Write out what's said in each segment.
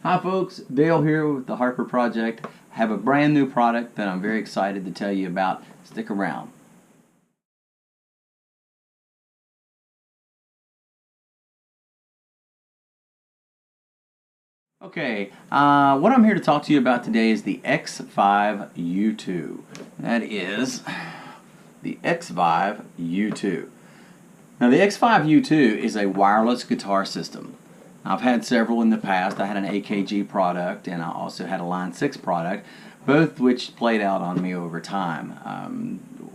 Hi folks, Dale here with the Harper Project. I have a brand new product that I'm very excited to tell you about. Stick around. Okay, what I'm here to talk to you about today is the Xvive U2. That is the Xvive U2. Now the Xvive U2 is a wireless guitar system. I've had several in the past. I had an AKG product and I also had a Line 6 product, both which played out on me over time.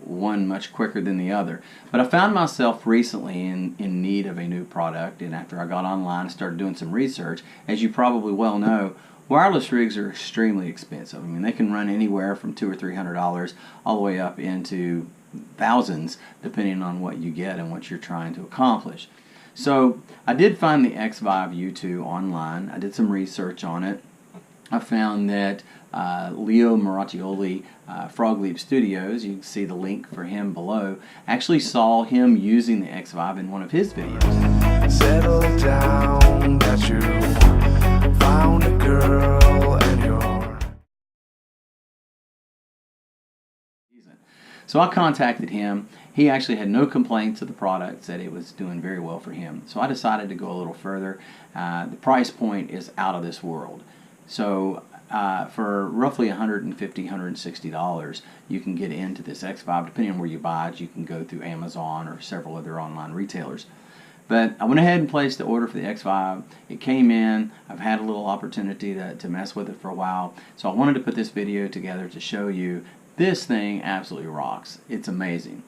One much quicker than the other. But I found myself recently in need of a new product, and after I got online and started doing some research, as you probably well know, wireless rigs are extremely expensive. I mean, they can run anywhere from $200 or $300 all the way up into thousands, depending on what you get and what you're trying to accomplish. So I did find the Xvive U2 online. I did some research on it. I found that Leo Maratioli, Frog Leap Studios, you can see the link for him below, actually saw him using the Xvive in one of his videos. Settle down, that you found a girl and you're... So I contacted him. He actually had no complaints of the product, said it was doing very well for him. So I decided to go a little further. The price point is out of this world. So for roughly $150, $160, you can get into this Xvive. Depending on where you buy it, you can go through Amazon or several other online retailers. But I went ahead and placed the order for the Xvive. It came in. I've had a little opportunity to mess with it for a while. So I wanted to put this video together to show you this thing absolutely rocks. It's amazing.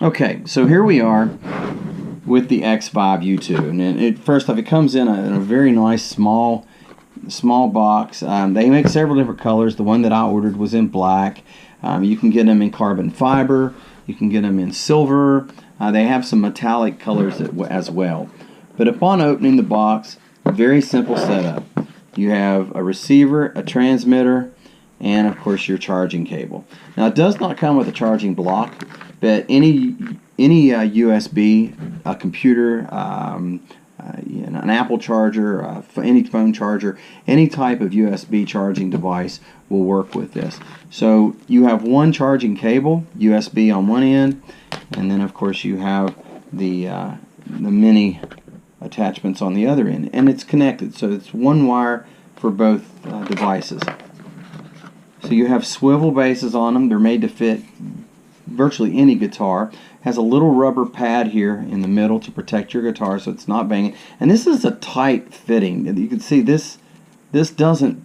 Okay, so here we are with the Xvive U2, and first off, it comes in a very nice small box. They make several different colors. The one that I ordered was in black. You can get them in carbon fiber. You can get them in silver. They have some metallic colors as well. But upon opening the box, very simple setup. You have a receiver, a transmitter, and of course your charging cable. Now it does not come with a charging block, but any USB, a computer, an Apple charger, any phone charger, any type of USB charging device will work with this. So you have one charging cable, USB on one end, and then of course you have the mini attachments on the other end, and it's connected. So it's one wire for both devices. So you have swivel bases on them. They're made to fit virtually any guitar. Has a little rubber pad here in the middle to protect your guitar so it's not banging. And this is a tight fitting. You can see this doesn't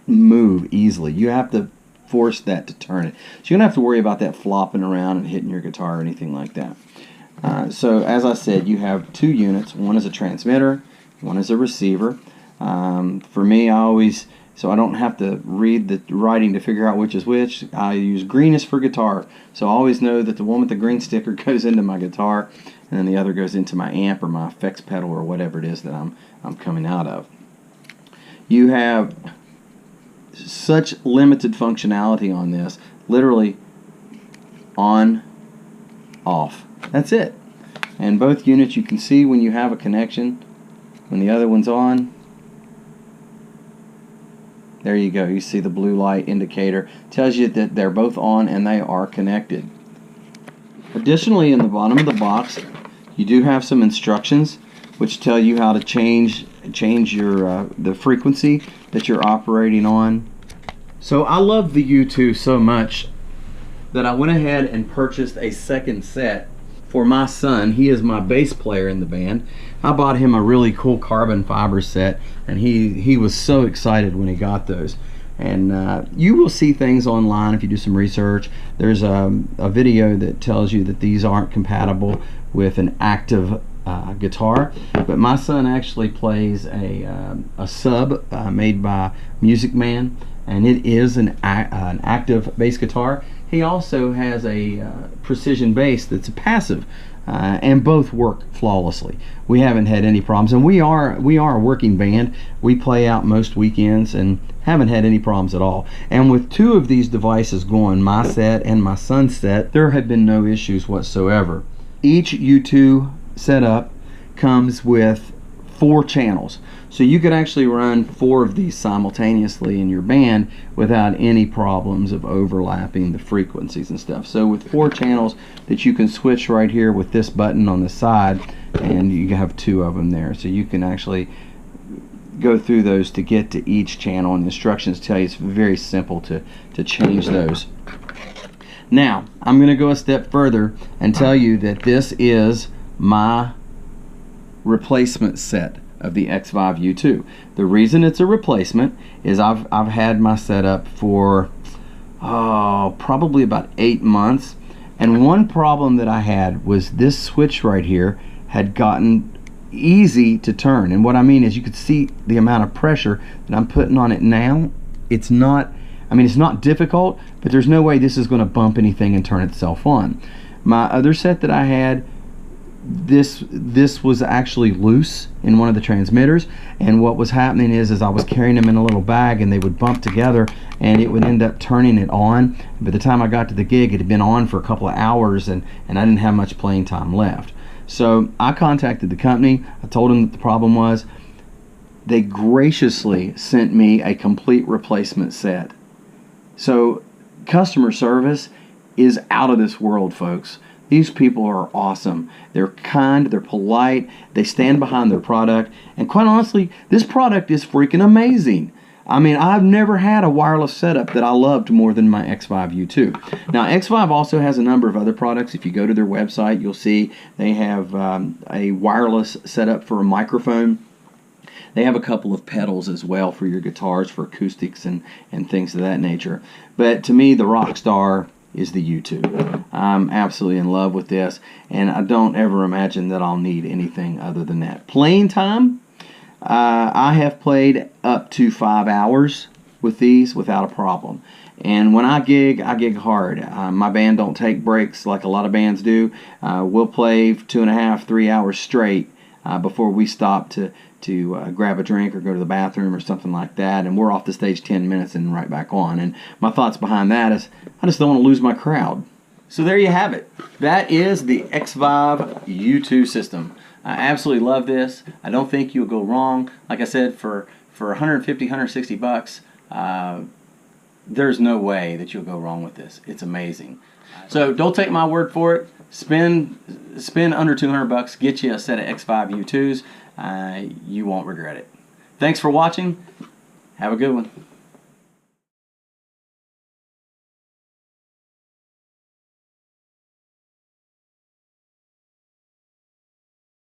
move easily. You have to force that to turn it. So you don't have to worry about that flopping around and hitting your guitar or anything like that. So as I said, you have two units. One is a transmitter, one is a receiver. For me, so I don't have to read the writing to figure out which is which, I use green is for guitar. So I always know that the one with the green sticker goes into my guitar, and then the other goes into my amp or my effects pedal or whatever it is that I'm coming out of. You have such limited functionality on this, literally on, off. That's it. And both units you can see when you have a connection, when the other one's on. There you go. You see the blue light indicator. Tells you that they're both on and they are connected. Additionally, in the bottom of the box, you do have some instructions which tell you how to change your the frequency that you're operating on. So I love the U2 so much that I went ahead and purchased a second set for my son. He is my bass player in the band. I bought him a really cool carbon fiber set, and he was so excited when he got those. And you will see things online if you do some research. There's a video that tells you that these aren't compatible with an active guitar, but my son actually plays a sub made by Music Man, and it is an active bass guitar. He also has a precision bass that's a passive, and both work flawlessly. We haven't had any problems, and we are a working band. We play out most weekends and haven't had any problems at all. And with two of these devices going, my set and my son's set, there have been no issues whatsoever. Each U2 setup comes with 4 channels, so you could actually run 4 of these simultaneously in your band without any problems of overlapping the frequencies and stuff. So with 4 channels that you can switch right here with this button on the side, and you have 2 of them there, so you can actually go through those to get to each channel, and the instructions tell you it's very simple to change those. Now I'm going to go a step further and tell you that this is my replacement set of the Xvive U2. The reason it's a replacement is I've had my setup for probably about 8 months, and one problem that I had was this switch right here had gotten easy to turn. And what I mean is, you could see the amount of pressure that I'm putting on it now. It's not, I mean, it's not difficult, but there's no way this is going to bump anything and turn itself on. My other set that I had, this was actually loose in one of the transmitters, and what was happening is I was carrying them in a little bag, and they would bump together and it would end up turning it on. By the time I got to the gig, it had been on for a couple of hours, and I didn't have much playing time left. So I contacted the company. I told them what the problem was. They graciously sent me a complete replacement set. So customer service is out of this world, folks. These people are awesome. They're kind, they're polite, they stand behind their product, and quite honestly, this product is freaking amazing. I mean, I've never had a wireless setup that I loved more than my Xvive U2. Now, Xvive also has a number of other products. If you go to their website, you'll see they have a wireless setup for a microphone. They have a couple of pedals as well for your guitars, for acoustics and things of that nature. But to me, the rock star is the U2. I'm absolutely in love with this, and I don't ever imagine that I'll need anything other than that. Playing time, I have played up to 5 hours with these without a problem. And when I gig hard. My band don't take breaks like a lot of bands do. We'll play 2.5, 3 hours straight before we stop to grab a drink or go to the bathroom or something like that, and we're off the stage 10 minutes and right back on. And my thoughts behind that is, I just don't want to lose my crowd. So there you have it. That is the Xvive U2 system. I absolutely love this. I don't think you'll go wrong. Like I said, for 150, 160 bucks, there's no way that you'll go wrong with this. It's amazing. So don't take my word for it. Spend under 200 bucks, get you a set of Xvive U2s. You won't regret it. Thanks for watching. Have a good one.